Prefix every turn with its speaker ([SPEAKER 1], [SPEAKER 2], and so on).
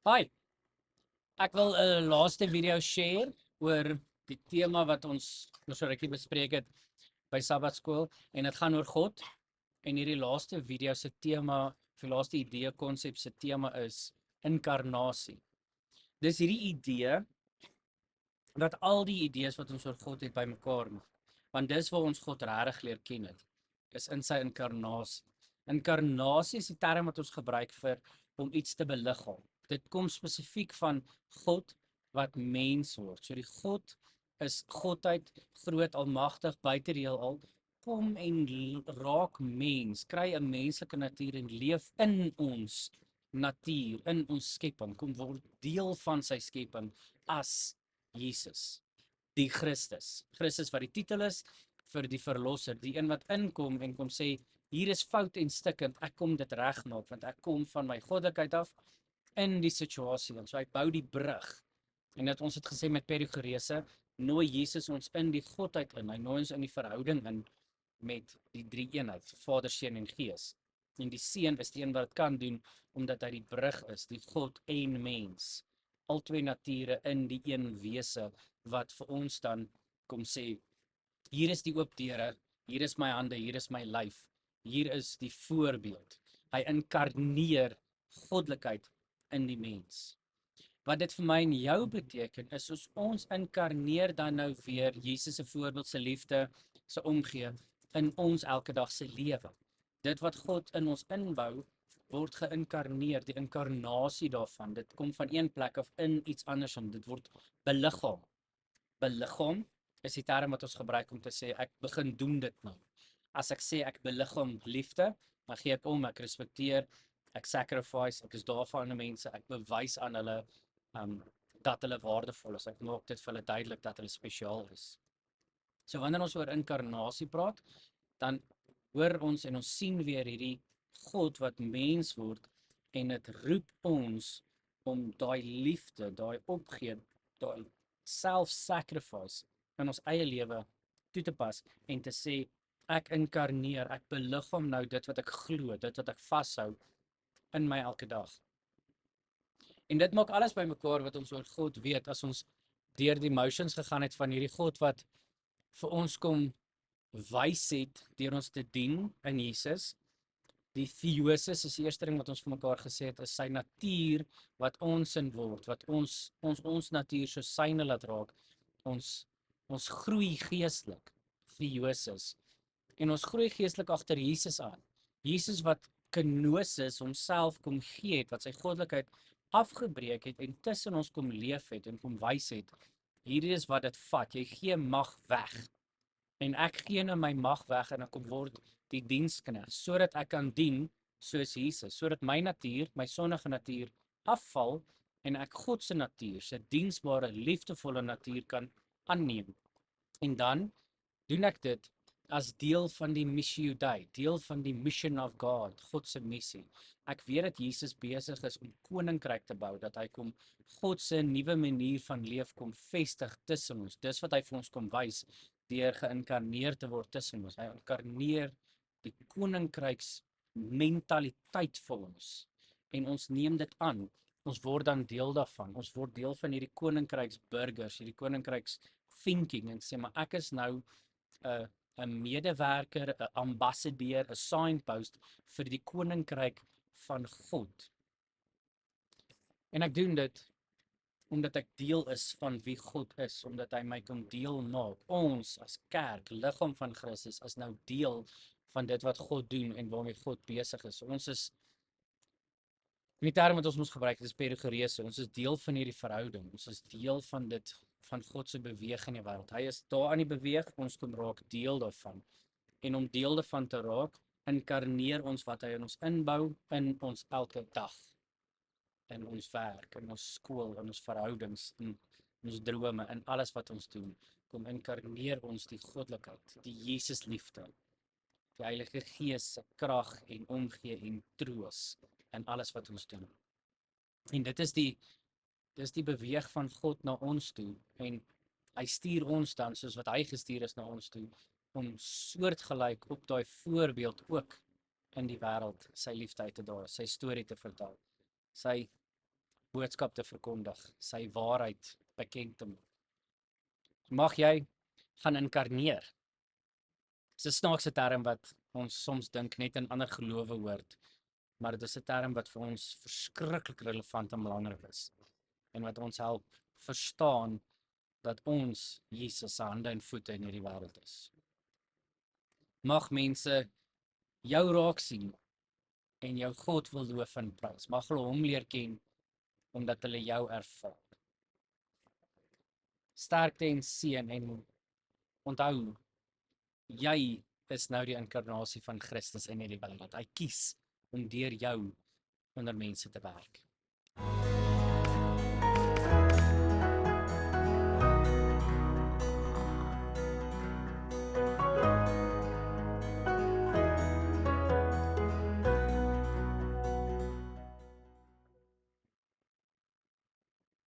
[SPEAKER 1] Hi, ek wil 'n laaste video share oor die tema wat ons so rukkie bespreek het by Sabbatskool en dit gaan oor God. En hierdie laaste video se tema, of die laaste idee konsep se tema is inkarnasie. Dis hierdie idee dat al die idees wat ons oor God het bymekaar maak. Want dis waar ons God regtig leer ken het, is in sy inkarnasie. Inkarnasie is die term wat ons gebruik vir om iets te beliggaam. Dit kom spesifiek van God wat mens word. So die God is godheid, groot, almagtig, buite die heelal, kom en raak mens, kry 'n menslike natuur en leef in ons natuur, in ons skepping, kom word deel van sy skepping as Jesus, die Christus. Christus wat die titel is vir die verlosser, die een wat inkom en kom sê, hier is fout en stikkend, ek kom dit regmaak, want ek kom van my goddelikheid af in die situasie, en so hy bou die brug. En dat ons het gesê met perikorese, nooi Jesus ons in die godheid in, hy nooi ons in die verhouding in met die drie eenheid, Vader, Seun en Gees. En die Seun is die een wat dit kan doen, omdat hy die brug is, die God en mens. Al twee nature in die een wese, wat vir ons dan kom sê, hier is die oop deure, hier is my hande, hier is my lyf, hier is die voorbeeld. Hy inkarneer goddelikheid in die mens. Wat dit vir my en jou beteken, is soos ons inkarneer dan nou weer Jesus se voorbeeld, se liefde, se omgee in ons elke dag se lewe. Dit wat God in ons inbou, word geïnkarneer, die inkarnasie daarvan. Dit kom van een plek af in iets anders en dit word beliggaam. Beliggaam is die term wat ons gebruik om te sê ek begin doen dit nou. As ek sê ek beliggaam liefde, dan gee ek om, ek respekteer, ek sacrifice, ek is daar vir ander mense, ek bewys aan hulle dat hulle waardevol is. Ek maak dit vir hulle duidelik dat hulle spesiaal is. So wanneer ons oor inkarnasie praat, dan hoor ons en ons sien weer hierdie God wat mens word en dit roep ons om daai liefde, daai opgee, daai self-sacrifice in ons eie lewe toe te pas en te sê ek inkarneer, ek beliggaam nou dit wat ek glo, dit wat ek vashou in my elke dag. En dit maak alles bymekaar wat ons oor God weet as ons deur die motions gegaan het van hierdie God wat vir ons kom wys het deur ons te dien in Jesus. Die theosis is die eerste ding wat ons vir mekaar gesê het, is sy natuur wat ons in word, wat ons natuur so syne laat raak. Ons groei geestelik, theosis. En ons groei geestelik agter Jesus aan. Jesus wat kenosis homself kom gee het, wat sy goddelikheid afgebreek het en tussen ons kom leef het en kom wys het. Hierdie is wat dit vat, jy gee mag weg. En ek gee nou my mag weg en ek kom word die diensknegt, sodat ek kan dien soos Jesus, sodat my natuur, my sondige natuur afval en ek God se natuur, sy diensbare, liefdevolle natuur kan aanneem. En dan doen ek dit as deel van die Missio Dei, deel van die mission of God, God se missie. Ek weet dat Jesus besig is om koninkryk te bou, dat hy kom God se nuwe manier van leef kom vestig tussen ons. Dis wat hy vir ons kom wys deur geïnkarneer te word tussen ons. Hy inkarneer die koninkryks mentaliteit vir ons en ons neem dit aan. Ons word dan deel daarvan. Ons word deel van hierdie koninkryks burgers, hierdie koninkryks thinking en sê maar ek is nou 'n medewerker, 'n ambassadeur, 'n signpost vir die koninkryk van God. En ek doen dit omdat ek deel is van wie God is, omdat hy my kom deel maak. Ons as kerk, liggaam van Christus, is nou deel van dit wat God doen en waarmee God besig is. Ons is, in die term wat ons moet gebruik, is perikorese. Ons is deel van hierdie verhouding. Ons is deel van dit, van God se beweging in die wêreld. Hy is daar aan die beweeg, ons kom raak deel daarvan. En om deel daarvan te raak, inkarneer ons wat hy in ons inbou in ons elke dag. In ons werk, in ons skool, in ons verhoudings, in ons drome, in alles wat ons doen, kom inkarneer ons die goddelikheid, die Jesus liefde, die Heilige Gees se krag en omgee en troos in alles wat ons doen. En dit is die beweeg van God na ons toe en hy stuur ons dan soos wat hy gestuur is na ons toe om soortgelyk op daai voorbeeld ook in die wêreld sy liefde uit te dra, sy storie te vertel, sy boodskap te verkondig, sy waarheid bekend te maak. Mag jy gaan inkarneer. Dis 'n snaakse term wat ons soms dink net in ander gelowe hoort, maar dit is 'n term wat vir ons verskriklik relevant en belangrik is en wat ons help verstaan dat ons Jesus se hande en voete in hierdie wêreld is. Mag mense jou raak sien en jou God wil loof en prys. Mag hulle hom leer ken omdat hulle jou ervaar. Sterkte en seën en onthou, jy is nou die inkarnasie van Christus in hierdie wêreld. Hy kies om deur jou onder mense te werk.